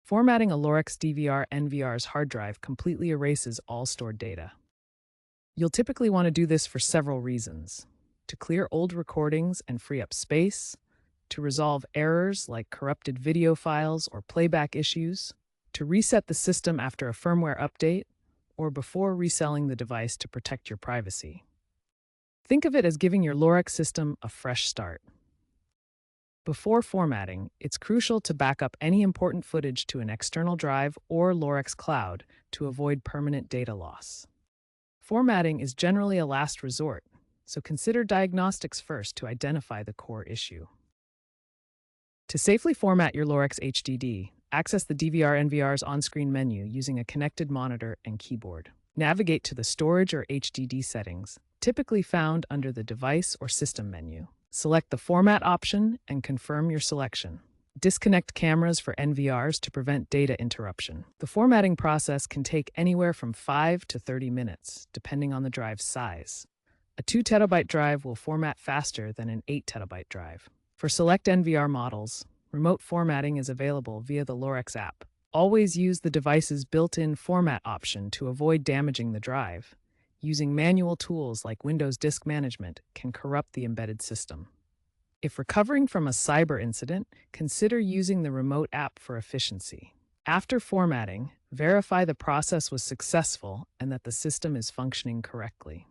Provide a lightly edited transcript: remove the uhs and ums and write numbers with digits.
Formatting a Lorex DVR NVR's hard drive completely erases all stored data. You'll typically want to do this for several reasons: to clear old recordings and free up space, to resolve errors like corrupted video files or playback issues, to reset the system after a firmware update, or before reselling the device to protect your privacy. Think of it as giving your Lorex system a fresh start. Before formatting, it's crucial to back up any important footage to an external drive or Lorex cloud to avoid permanent data loss. Formatting is generally a last resort, so consider diagnostics first to identify the core issue. To safely format your Lorex HDD, access the DVR NVR's on-screen menu using a connected monitor and keyboard. Navigate to the Storage or HDD settings, typically found under the Device or System menu. Select the Format option and confirm your selection. Disconnect cameras for NVRs to prevent data interruption. The formatting process can take anywhere from 5 to 30 minutes, depending on the drive's size. A 2 terabyte drive will format faster than an 8 terabyte drive. For select NVR models, remote formatting is available via the Lorex app. Always use the device's built-in format option to avoid damaging the drive. Using manual tools like Windows Disk Management can corrupt the embedded system. If recovering from a cyber incident, consider using the remote app for efficiency. After formatting, verify the process was successful and that the system is functioning correctly.